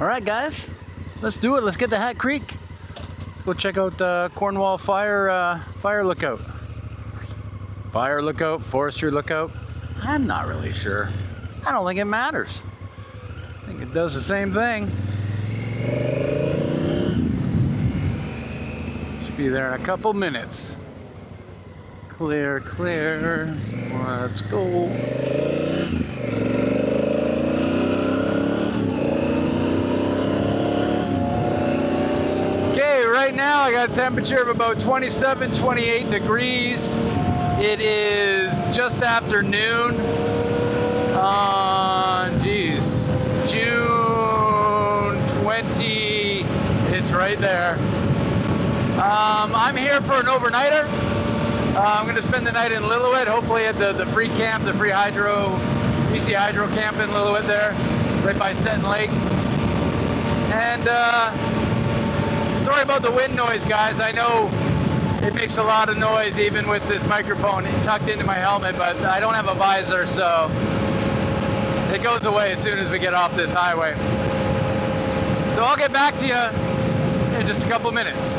All right, guys, let's do it. Let's get to Hatcreek. Let's go check out Cornwall fire lookout. Fire lookout, forestry lookout. I'm not really sure. I don't think it matters. I think it does the same thing. Should be there in a couple minutes. Clear, clear. Let's go. Okay, right now I got a temperature of about 27, 28 degrees. It is just after noon on, June 20. It's right there. I'm here for an overnighter. I'm going to spend the night in Lillooet, hopefully at the free camp, the free hydro, BC Hydro camp in Lillooet there, right by Seton Lake. And sorry about the wind noise, guys. I know it makes a lot of noise even with this microphone tucked into my helmet, but I don't have a visor, so it goes away as soon as we get off this highway. So I'll get back to you in just a couple minutes.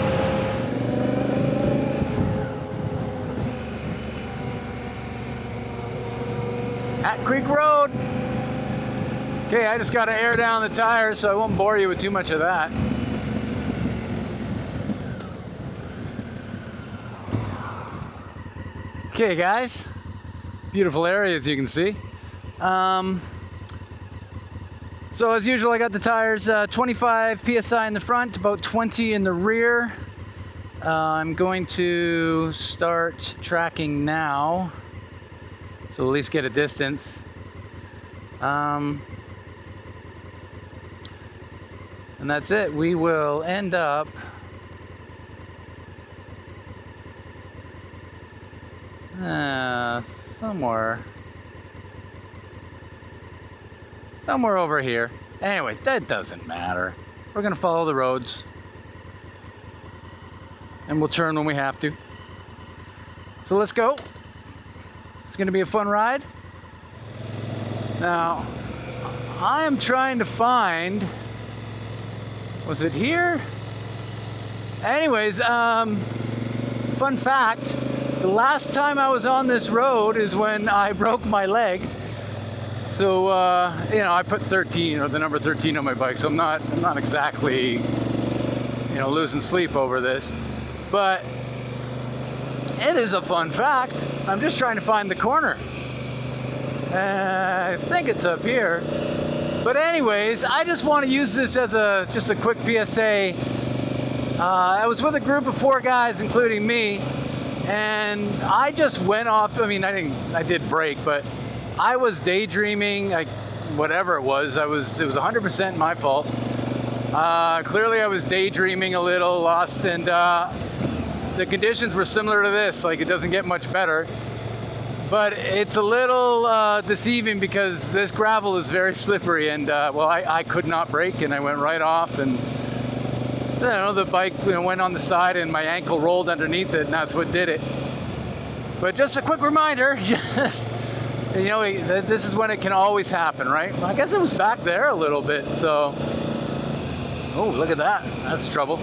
Hatcreek Road. Okay, I just got to air down the tires, so I won't bore you with too much of that. Okay, guys, beautiful area as you can see. So as usual, I got the tires 25 psi in the front, about 20 in the rear. I'm going to start tracking now, so at least get a distance. And that's it. We will end up somewhere over here. Anyway, that doesn't matter. We're gonna follow the roads and we'll turn when we have to. So let's go. It's gonna be a fun ride. Now, I am trying to find, was it here? Anyways, fun fact, the last time I was on this road is when I broke my leg. So, I put 13 or the number 13 on my bike, so I'm not exactly, losing sleep over this. But it is a fun fact. I'm just trying to find the corner. I think it's up here. But anyways, I just want to use this as just a quick PSA. I was with a group of 4 guys, including me, and I just went off. I mean, I did brake, but I was daydreaming, whatever it was. It was 100% my fault. Clearly I was daydreaming a little, lost, and the conditions were similar to this. Like, it doesn't get much better. But it's a little deceiving because this gravel is very slippery, and I could not brake, and I went right off, and the bike went on the side, and my ankle rolled underneath it, and that's what did it. But just a quick reminder, this is when it can always happen, right? I guess it was back there a little bit, so. Oh, look at that. That's trouble.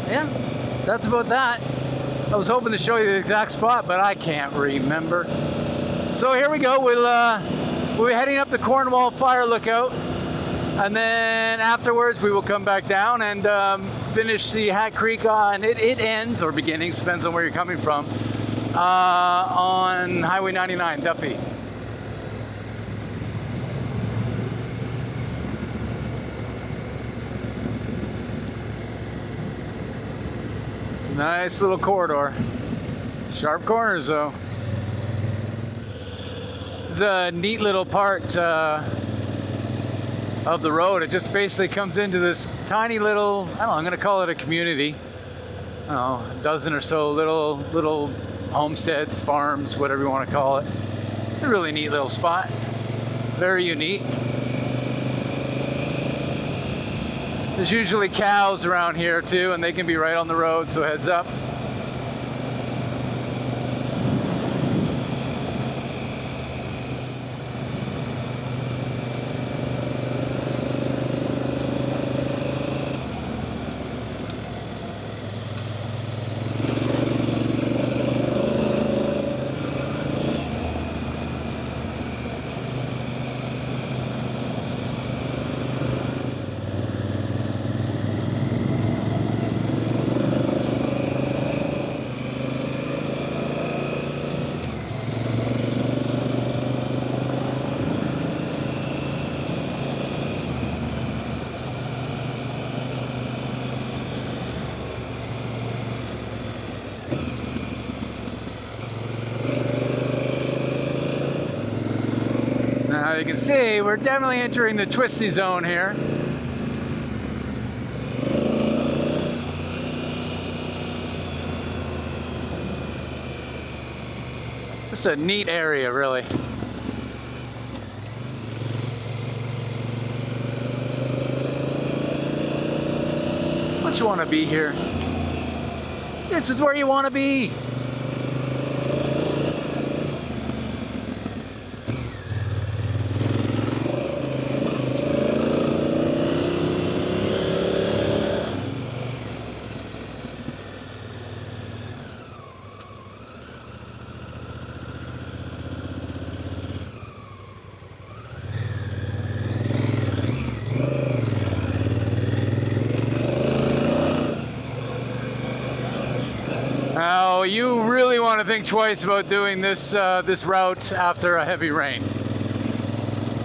Yeah, that's about that. I was hoping to show you the exact spot, but I can't remember. So here we go. We'll be heading up the Cornwall fire lookout, and then afterwards we will come back down and finish the Hatcreek on. It ends or begins, depends on where you're coming from, on Highway 99, Duffy. It's a nice little corridor. Sharp corners though. It's a neat little part of the road. It just basically comes into this tiny little, I'm gonna call it a community. A dozen or so little homesteads, farms, whatever you want to call it. It's a really neat little spot. Very unique. There's usually cows around here too, and they can be right on the road, so heads up. Now you can see we're definitely entering the twisty zone here. Just a neat area, really. Don't you want to be here? This is where you want to be. Now, you really want to think twice about doing this this route after a heavy rain.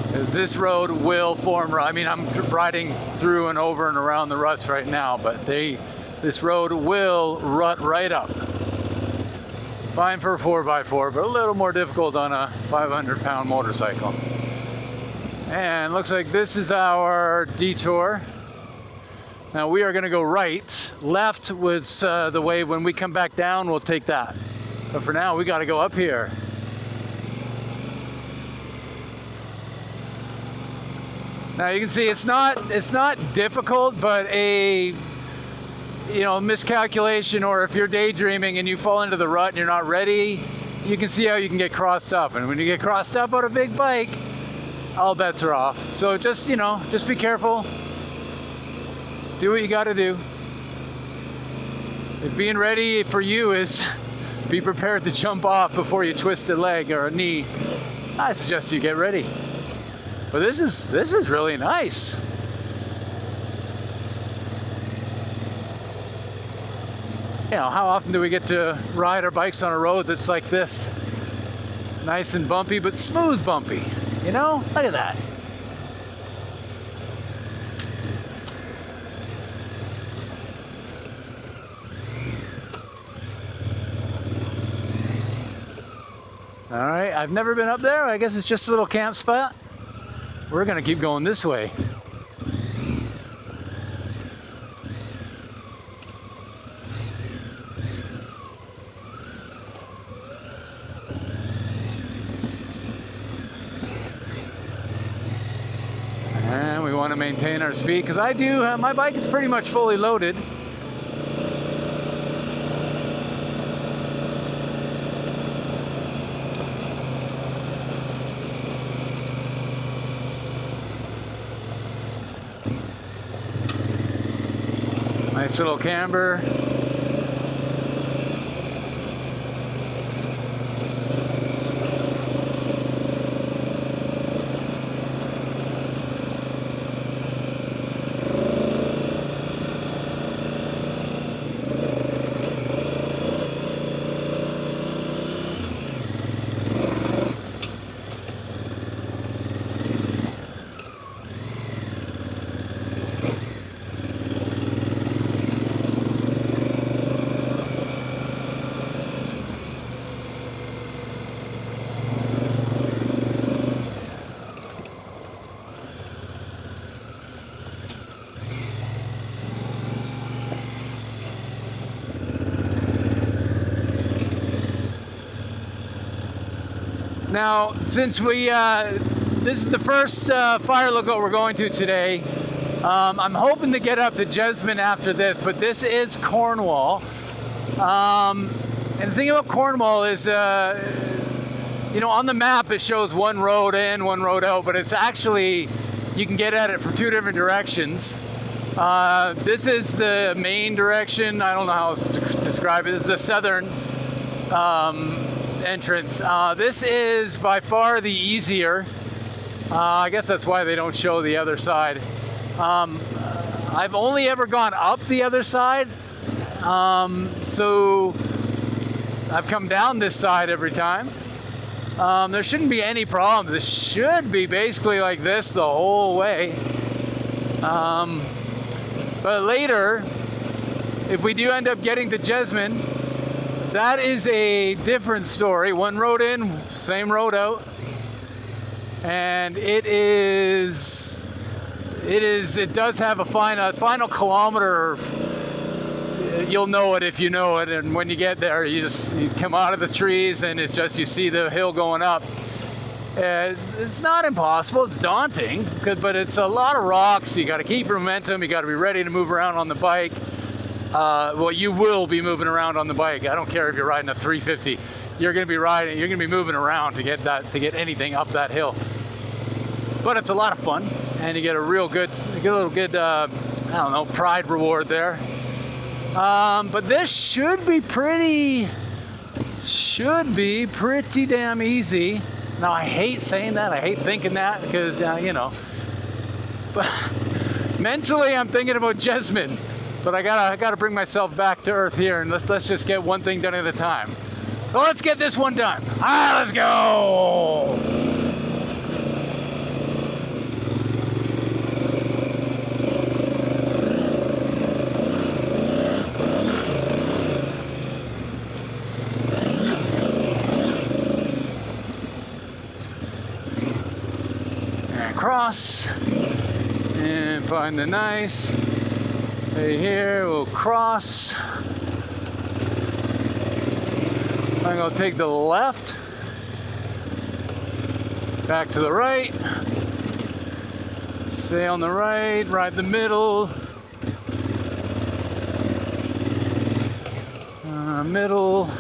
Because this road will form, I mean, I'm riding through and over and around the ruts right now, but this road will rut right up. Fine for a 4x4, but a little more difficult on a 500-pound motorcycle. And looks like this is our detour. Now we are going to go right. Left was the way when we come back down, we'll take that. But for now, we got to go up here. Now you can see it's not difficult, but a miscalculation, or if you're daydreaming and you fall into the rut and you're not ready, you can see how you can get crossed up. And when you get crossed up on a big bike, all bets are off. So just be careful. Do what you got to do. If being ready for you is be prepared to jump off before you twist a leg or a knee, I suggest you get ready. But this is really nice. How often do we get to ride our bikes on a road that's like this? Nice and bumpy, but smooth bumpy. Look at that. All right, I've never been up there. I guess it's just a little camp spot. We're gonna keep going this way. And we want to maintain our speed, because my bike is pretty much fully loaded. Nice little camber. Now, since this is the first fire lookout we're going to today, I'm hoping to get up to Jesmond after this, but this is Cornwall. And the thing about Cornwall is, on the map it shows one road in, one road out, but it's actually, you can get at it from two different directions. This is the main direction. I don't know how else to describe it. This is the southern entrance. This is by far the easier. I guess that's why they don't show the other side. I've only ever gone up the other side, so I've come down this side every time. There shouldn't be any problems. This should be basically like this the whole way. But later, if we do end up getting to Jesmond, that is a different story. One road in, same road out. and it does have a final kilometer. You'll know it if you know it, and when you get there, you come out of the trees, and it's just you see the hill going up. It's not impossible. It's daunting, but it's a lot of rocks. You got to keep your momentum. You got to be ready to move around on the bike. Well, you will be moving around on the bike. I don't care if you're riding a 350. You're going to be riding. You're going to be moving around to get anything up that hill. But it's a lot of fun, and you get a little good, I don't know, pride reward there. But this should be pretty damn easy. Now, I hate saying that. I hate thinking that because, you know. But mentally, I'm thinking about Jessamine. But I gotta bring myself back to earth here, and let's just get one thing done at a time. So let's get this one done. Let's go. Cross and find the nice. Right here we'll cross. I'm going to take the left, back to the right, stay on the right, ride the middle, middle,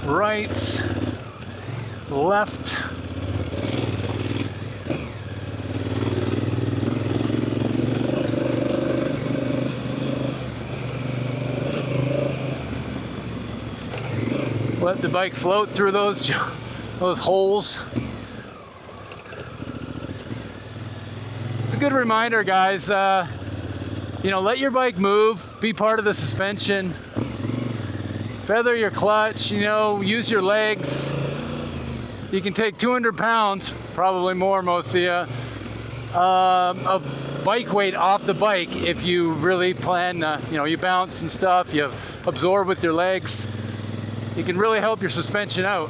right, left. Let the bike float through those holes. It's a good reminder, guys. You know, let your bike move. Be part of the suspension. Feather your clutch. You know, use your legs. You can take 200 pounds, probably more, most of you, of bike weight off the bike if you really plan. You know, you bounce and stuff. You absorb with your legs. You can really help your suspension out.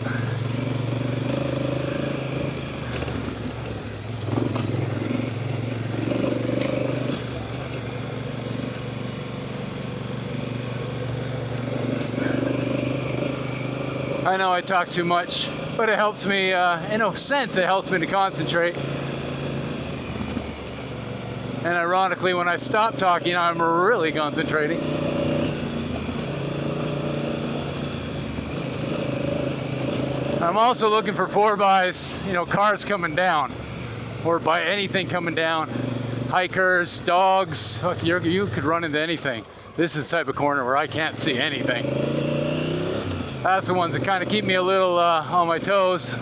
I know I talk too much, but it helps me, in a sense, it helps me to concentrate. And ironically, when I stop talking, I'm really concentrating. I'm also looking for 4x, you know, cars coming down, or by anything coming down. Hikers, dogs, you could run into anything. This is the type of corner where I can't see anything. That's the ones that kind of keep me a little on my toes.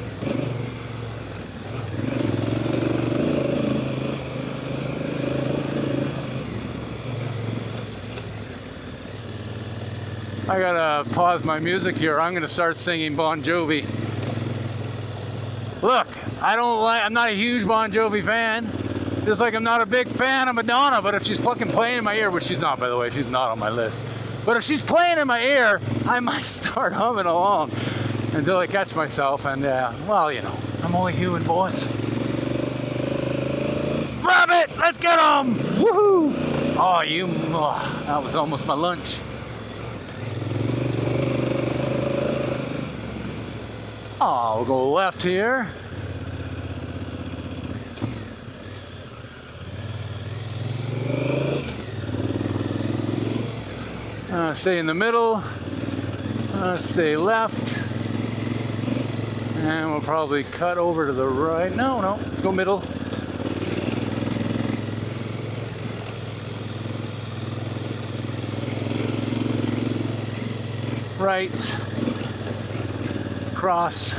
I gotta pause my music here. I'm gonna start singing Bon Jovi. Look, I'm not a huge Bon Jovi fan. Just like I'm not a big fan of Madonna, but if she's fucking playing in my ear, which she's not, by the way, she's not on my list. But if she's playing in my ear, I might start humming along until I catch myself. And well, you know, I'm only human, boys. Rabbit, let's get him! Woohoo! Oh, that was almost my lunch. Oh, we'll go left here. Stay in the middle. Stay left. And we'll probably cut over to the right. No, go middle. Right. Cross.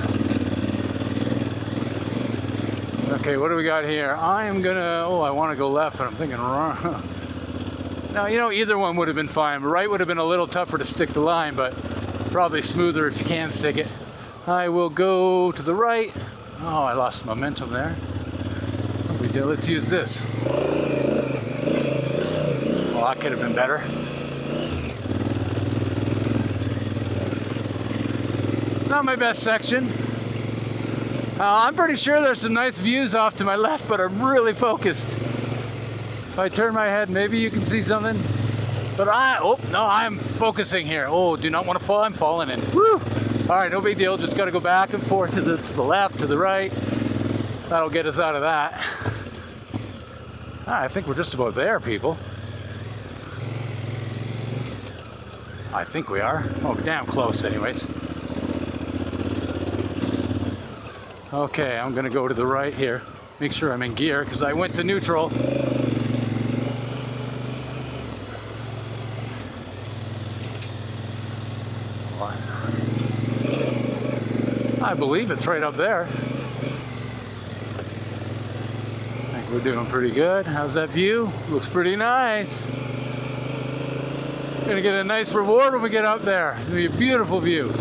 Okay, what do we got here? I want to go left, but I'm thinking wrong. Now, you know, either one would have been fine. Right would have been a little tougher to stick the line, but probably smoother if you can stick it. I will go to the right. Oh, I lost momentum there. What we do? Let's use this. Well, that could have been better. Not my best section. I'm pretty sure there's some nice views off to my left, but I'm really focused. If I turn my head, maybe you can see something. But I'm focusing here. Oh, do not want to fall. I'm falling in. Woo! All right, no big deal. Just got to go back and forth to the left, to the right. That'll get us out of that. I think we're just about there, people. I think we are. Oh, damn close anyways. Okay, I'm gonna go to the right here. Make sure I'm in gear because I went to neutral. I believe it's right up there. I think we're doing pretty good. How's that view? Looks pretty nice. Gonna get a nice reward when we get up there. It's gonna be a beautiful view.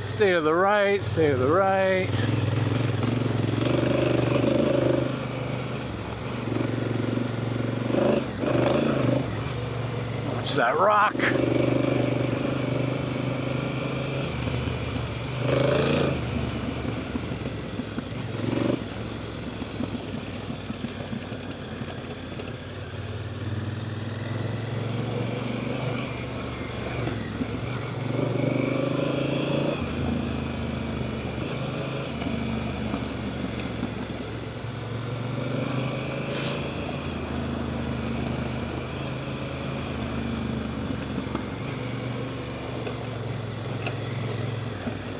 Stay to the right, stay to the right. Watch that rock.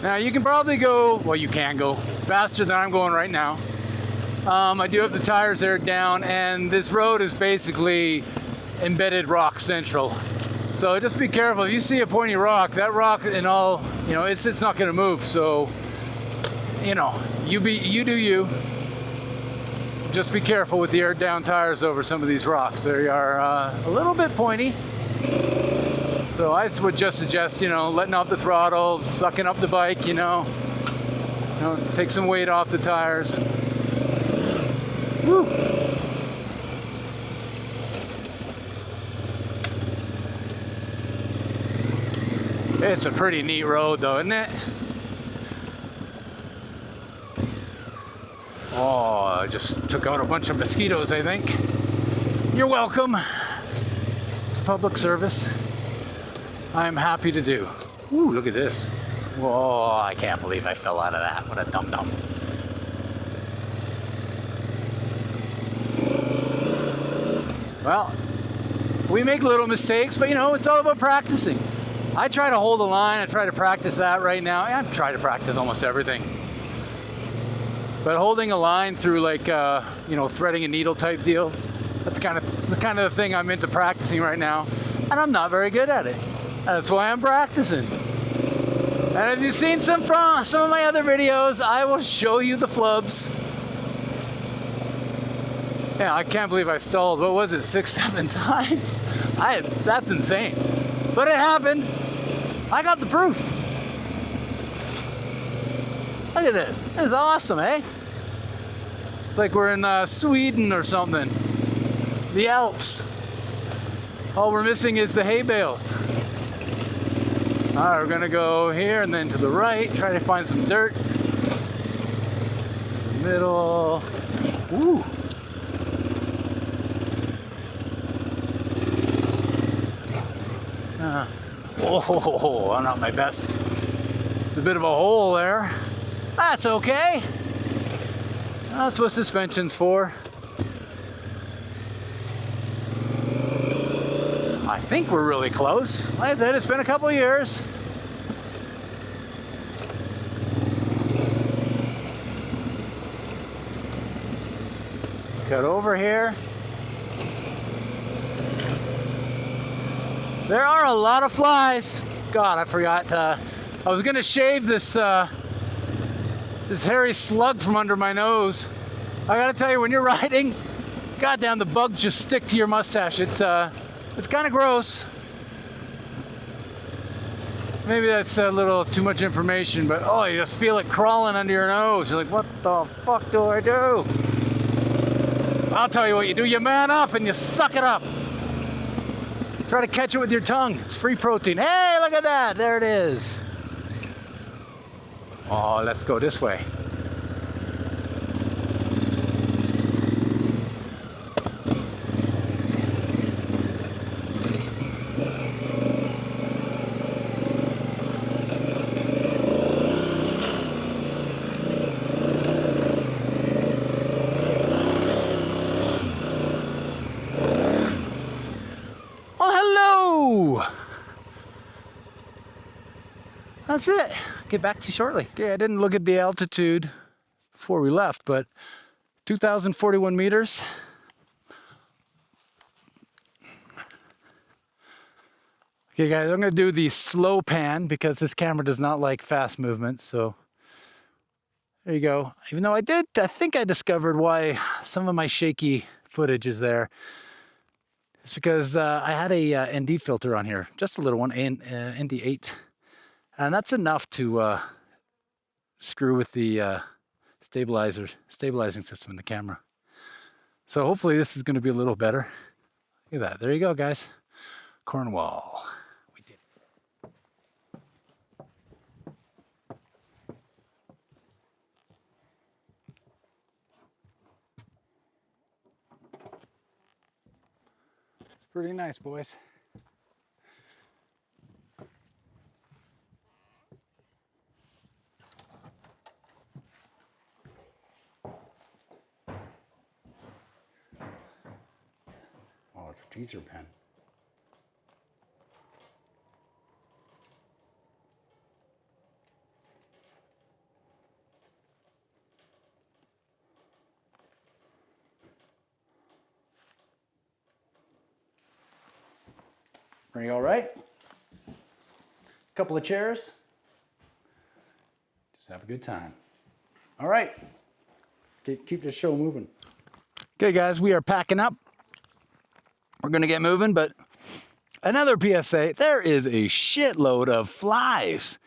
Now you can probably go, well you can go faster than I'm going right now. I do have the tires aired down and this road is basically embedded rock central. So just be careful. If you see a pointy rock, that rock and all, you know, it's not gonna move. So, you know, you do you. Just be careful with the aired down tires over some of these rocks. They are a little bit pointy. So I would just suggest, you know, letting off the throttle, sucking up the bike, you know, take some weight off the tires. Woo. It's a pretty neat road though, isn't it? Oh, I just took out a bunch of mosquitoes, I think. You're welcome. It's public service. I'm happy to do. Ooh, look at this. Whoa, I can't believe I fell out of that. What a dum-dum. Well, we make little mistakes, but you know, it's all about practicing. I try to hold the line. I try to practice that right now. I try to practice almost everything. But holding a line through like, you know, threading a needle type deal, that's kind of the thing I'm into practicing right now. And I'm not very good at it. That's why I'm practicing. And if you've seen some of my other videos, I will show you the flubs. Yeah, I can't believe I stalled, what was it, 6-7 times? That's insane. But it happened. I got the proof. Look at this. This is awesome, eh? It's like we're in Sweden or something. The Alps. All we're missing is the hay bales. All right, we're gonna go here and then to the right, try to find some dirt. Middle. Ooh. Oh, I'm not my best. There's a bit of a hole there. That's okay. That's what suspension's for. I think we're really close. Like I said, it's been a couple of years. Cut over here. There are a lot of flies. God, I forgot. I was gonna shave this this hairy slug from under my nose. I gotta tell you, when you're riding, goddamn, the bugs just stick to your mustache. It's kind of gross. Maybe that's a little too much information, but oh, you just feel it crawling under your nose. You're like, what the fuck do I do? I'll tell you what you do. You man up and you suck it up. Try to catch it with your tongue. It's free protein. Hey, look at that. There it is. Oh, let's go this way. That's it. Get back to you shortly. Okay, I didn't look at the altitude before we left, but 2,041 meters. Okay guys, I'm gonna do the slow pan because this camera does not like fast movements, so there you go. Even though I think I discovered why some of my shaky footage is there. It's because I had a ND filter on here, just a little one, ND8. And that's enough to screw with the stabilizing system in the camera. So hopefully this is going to be a little better. Look at that. There you go, guys. Cornwall. We did it. It's pretty nice, boys. Oh, it's a teaser pen. Are you all right? Couple of chairs. Just have a good time. All right. Keep this show moving. Okay, guys, we are packing up. We're gonna get moving, but another PSA, there is a shitload of flies.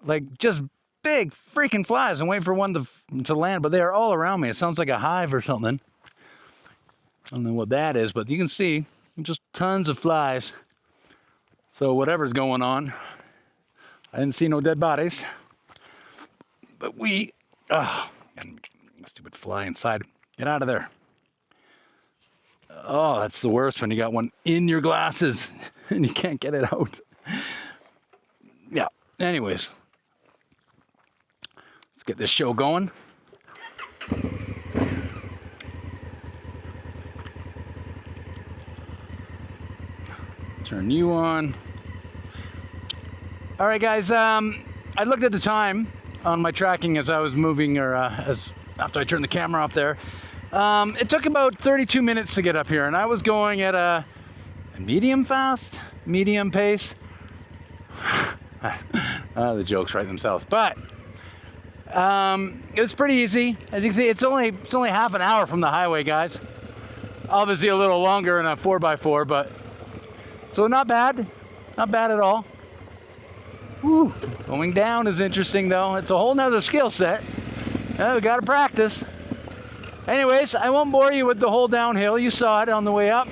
Like just big freaking flies. I'm waiting for one to land, but they are all around me. It sounds like a hive or something. I don't know what that is, but you can see just tons of flies. So whatever's going on, I didn't see no dead bodies, but and stupid fly inside. Get out of there. Oh, that's the worst when you got one in your glasses and you can't get it out. Yeah, anyways. Let's get this show going. Turn you on. All right, guys, I looked at the time on my tracking as I was moving, or after I turned the camera off there. It took about 32 minutes to get up here, and I was going at a medium pace. The jokes write themselves, but it was pretty easy. As you can see, it's only half an hour from the highway, guys. Obviously a little longer in a 4x4, but so not bad at all. Whew. Going down is interesting though. It's a whole nother skill set. We gotta practice. Anyways, I won't bore you with the whole downhill. You saw it on the way up.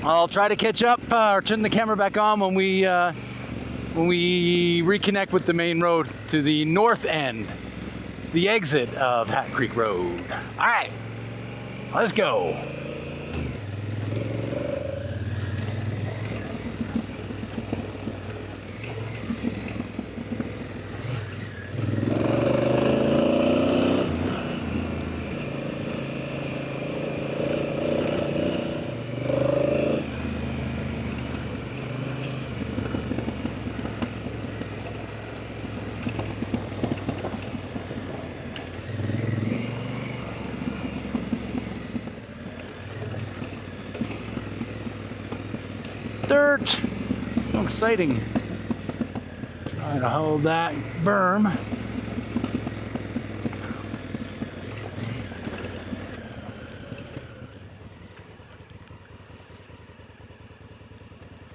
I'll try to catch up or turn the camera back on when we reconnect with the main road to the north end, the exit of Hatcreek Road. All right, let's go. Dirt. So exciting. Trying to hold that berm.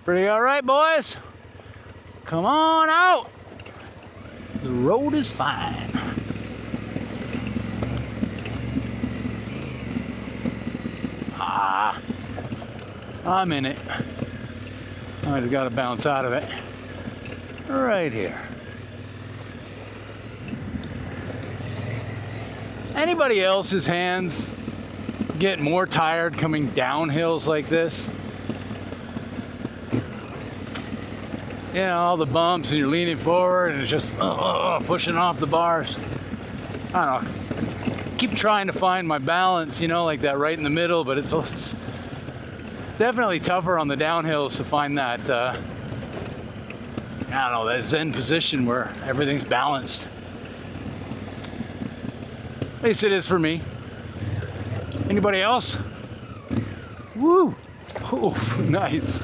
Pretty all right, boys. Come on out. The road is fine. I'm in it. I just got to bounce out of it right here. Anybody else's hands get more tired coming down hills like this? You know, all the bumps and you're leaning forward and it's just pushing off the bars. I don't know. Keep trying to find my balance, you know, like that right in the middle, but it's definitely tougher on the downhills to find that, I don't know, that zen position where everything's balanced. At least it is for me. Anybody else? Woo! Oh, nice.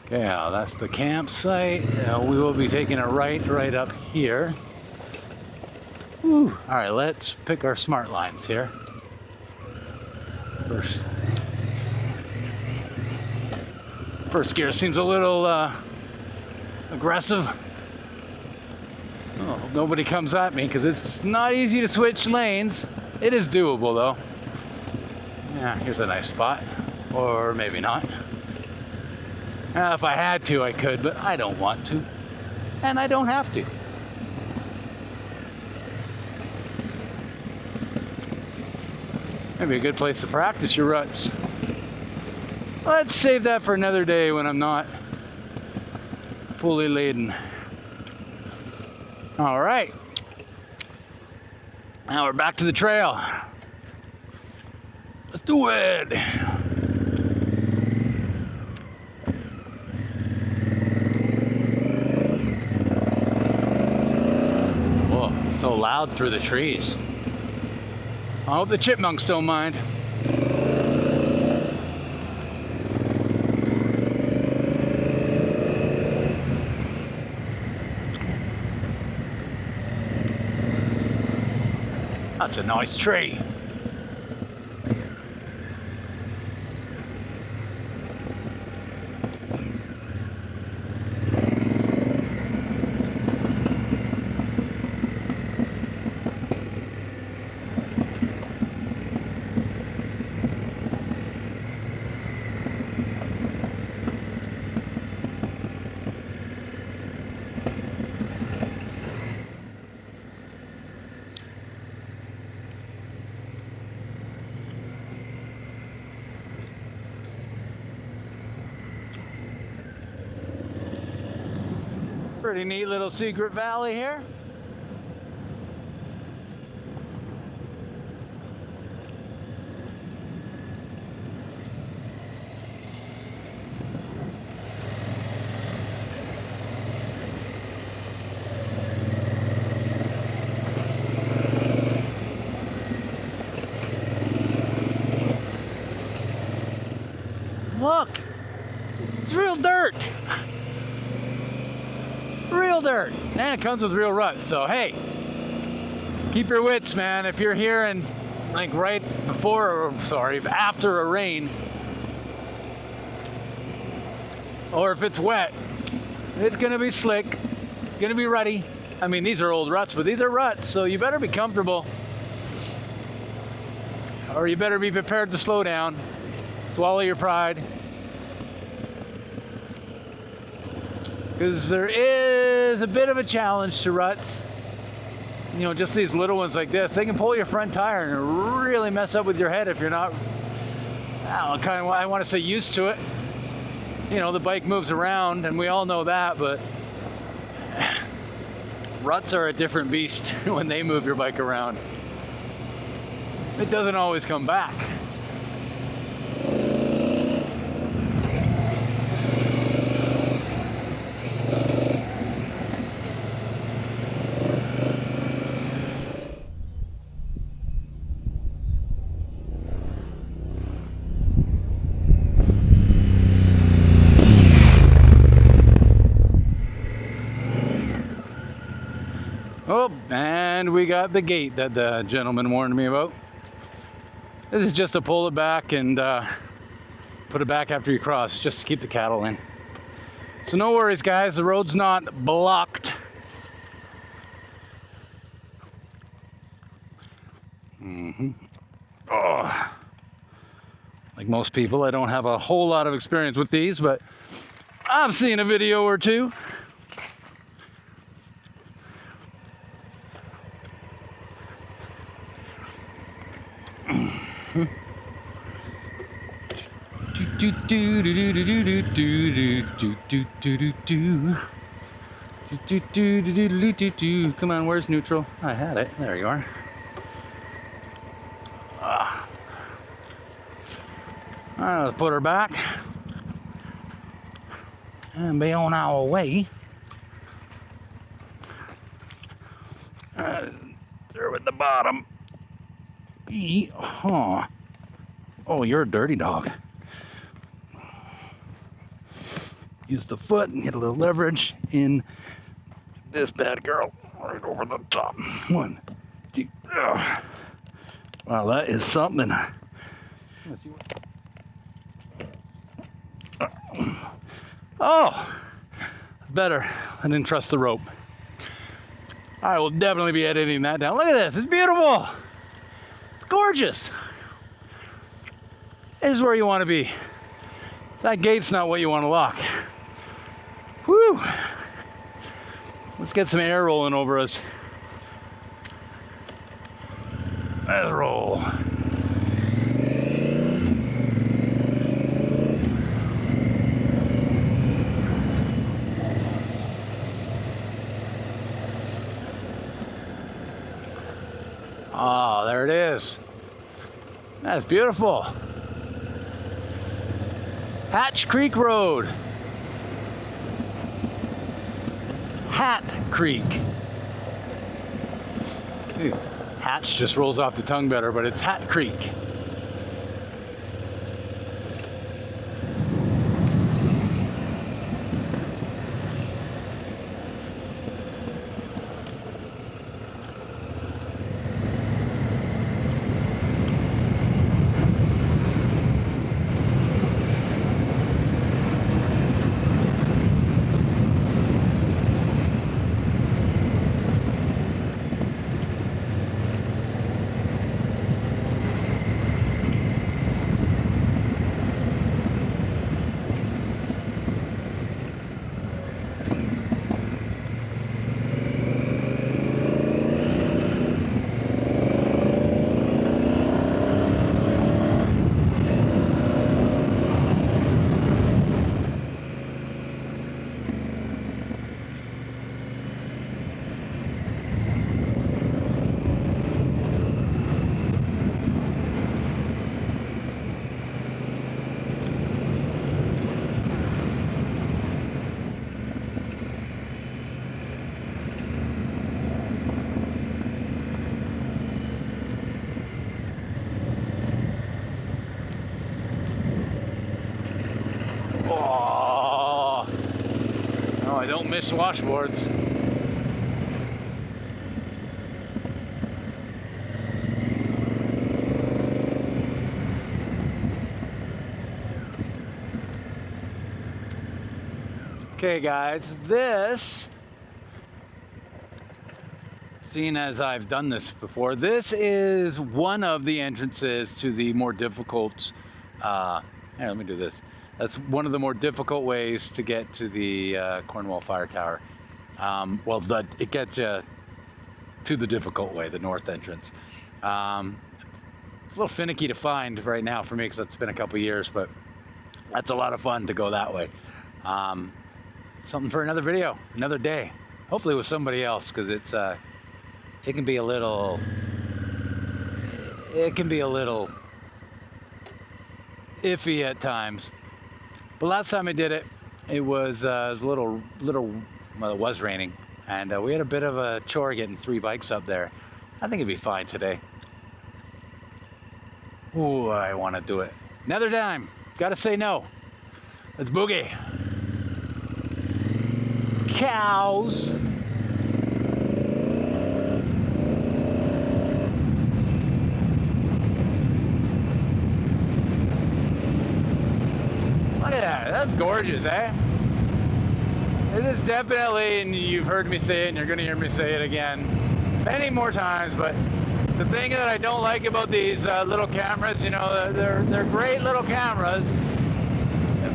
Okay, now that's the campsite. We will be taking a right up here. Woo! All right, let's pick our smart lines here. First gear seems a little aggressive. Oh, nobody comes at me because it's not easy to switch lanes. It is doable though. Yeah, here's a nice spot. Or maybe not. If I had to, I could, but I don't want to. And I don't have to. Maybe a good place to practice your ruts. Let's save that for another day when I'm not fully laden. All right. Now we're back to the trail. Let's do it. Whoa, so loud through the trees. I hope the chipmunks don't mind. That's a nice tree. Pretty neat little secret valley here. Look, it's real dirt. Real dirt, and it comes with real ruts. So hey, keep your wits, man. If you're here and like right before, or sorry, after a rain, or if it's wet, it's gonna be slick. It's gonna be rutty. I mean, these are old ruts, but these are ruts, so you better be comfortable, or you better be prepared to slow down. Swallow your pride. Because there is a bit of a challenge to ruts. You know, just these little ones like this, they can pull your front tire and really mess up with your head if you're not, I want to say used to it. You know, the bike moves around and we all know that, but ruts are a different beast when they move your bike around. It doesn't always come back. Oh, and we got the gate that the gentleman warned me about. This is just to pull it back and put it back after you cross, just to keep the cattle in. So no worries, guys, the road's not blocked. Oh, like most people, I don't have a whole lot of experience with these, but I've seen a video or two. Come on, where's neutral? I had it. There you are. Alright, let's put her back and be on our way. Through at the bottom. Oh, you're a dirty dog. Use the foot and get a little leverage in this bad girl right over the top. 1, 2. Wow, that is something. Oh, better. I didn't trust the rope. I will definitely be editing that down. Look at this. It's beautiful. It's gorgeous. This is where you want to be. That gate's not what you want to lock. Whew. Let's get some air rolling over us. Let's roll. Oh, there it is. That's beautiful. Hatcreek Road. Hatcreek. Hatch just rolls off the tongue better, but it's Hatcreek. I don't miss washboards. Okay guys, this, seeing as I've done this before, this is one of the entrances to the more difficult, here, let me do this. That's one of the more difficult ways to get to the Cornwall Fire Tower. Well, it gets you to the difficult way, the north entrance. It's a little finicky to find right now for me because it's been a couple years, but that's a lot of fun to go that way. Something for another video, another day. Hopefully with somebody else, because it can be a little iffy at times. But last time I did it, it was a little, well, it was raining, and we had a bit of a chore getting 3 bikes up there. I think it'd be fine today. Ooh, I want to do it. Another time. Gotta say no. Let's boogie. Cows. Look at that. That's gorgeous, eh? It is definitely, and you've heard me say it, and you're going to hear me say it again many more times, but the thing that I don't like about these little cameras, you know, they're great little cameras,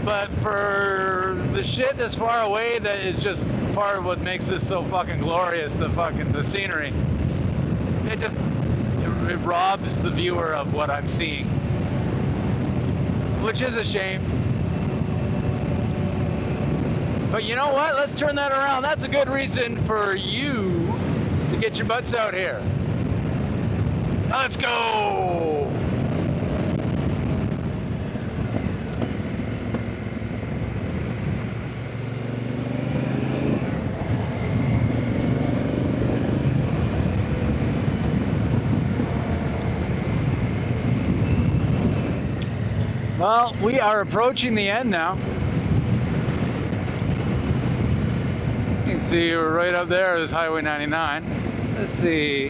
but for the shit that's far away, that is just part of what makes this so fucking glorious, the scenery. It robs the viewer of what I'm seeing. which is a shame. But you know what? Let's turn that around. That's a good reason for you to get your butts out here. Let's go! Well, we are approaching the end now. You can see we're right up there is Highway 99. Let's see.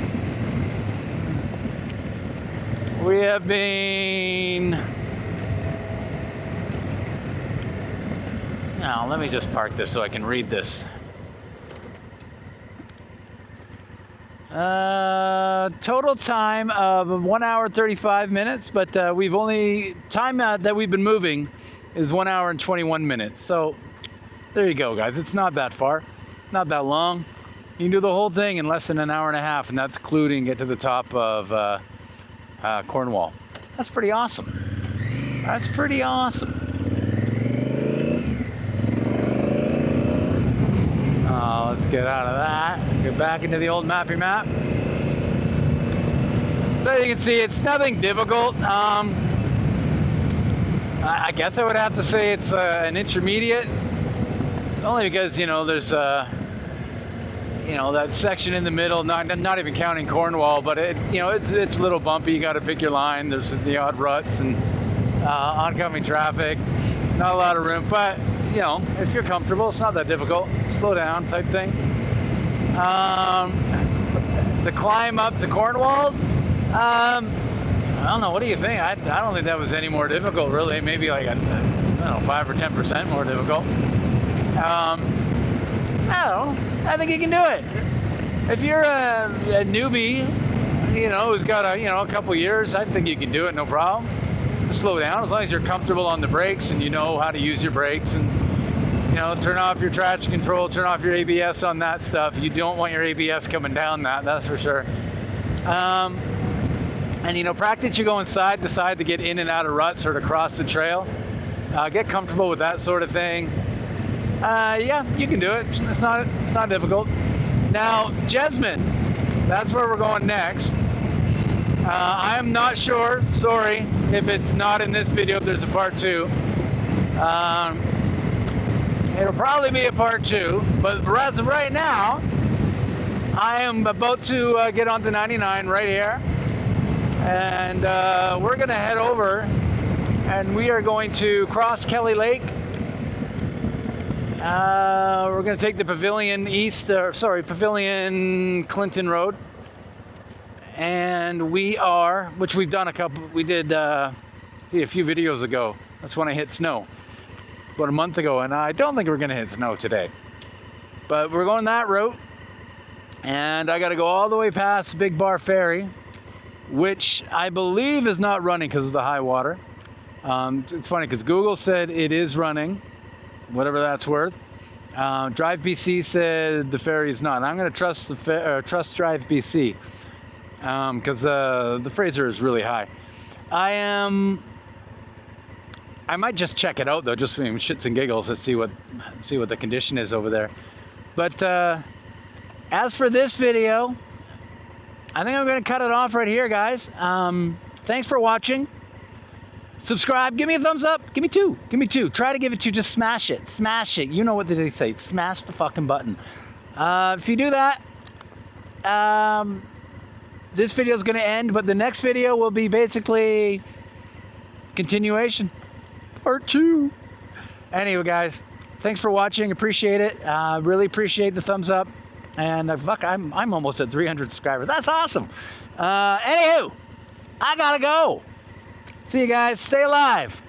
We have been... Now, let me just park this so I can read this. Total time of 1 hour 35 minutes, but we've only time that we've been moving is 1 hour and 21 minutes. So there you go, guys. It's not that far, not that long. You can do the whole thing in less than an hour and a half, and that's including get to the top of Cornwall. That's pretty awesome. That's pretty awesome. Let's get out of that. Get back into the old mappy map. So you can see it's nothing difficult. I guess I would have to say it's an intermediate, only because there's that section in the middle, not even counting Cornwall, but it's a little bumpy. You got to pick your line. There's the odd ruts and oncoming traffic. Not a lot of room, but if you're comfortable, it's not that difficult. Slow down type thing. The climb up to Cornwall, I don't know. What do you think? I don't think that was any more difficult, really. Maybe like 5 or 10% more difficult. I don't know. I think you can do it. If you're a newbie, who's got a couple years, I think you can do it, no problem. Just slow down as long as you're comfortable on the brakes and you know how to use your brakes, and turn off your traction control, turn off your ABS on that stuff. You don't want your ABS coming down that's for sure. And practice you going side to side to get in and out of ruts or to cross the trail. Get comfortable with that sort of thing. Yeah, you can do it. It's not difficult. Now, Jesmond, that's where we're going next. I'm not sure, sorry, if it's not in this video, if there's a part 2. It'll probably be a part 2, but as of right now, I am about to get onto 99 right here. And we're going to head over, and we are going to cross Kelly Lake. We're going to take the Pavilion Pavilion Clinton Road. And which we've done we did a few videos ago. That's when I hit snow, about a month ago, and I don't think we're going to hit snow today. But we're going that route, and I got to go all the way past Big Bar Ferry, which I believe is not running because of the high water. It's funny because Google said it is running, whatever that's worth. Drive BC said the ferry is not. I'm going to trust Drive BC because the Fraser is really high. I might just check it out though, just for shits and giggles, to see what the condition is over there. But as for this video, I think I'm going to cut it off right here, guys. Thanks for watching. Subscribe. Give me a thumbs up. Give me 2. Give me 2. Try to give it 2. Just smash it. Smash it. You know what they say. Smash the fucking button. If you do that, this video is going to end, but the next video will be basically continuation. Part 2. Anyway, guys, thanks for watching. Appreciate it. Really appreciate the thumbs up. And I'm almost at 300 subscribers. That's awesome. Anywho, I gotta go. See you guys. Stay alive.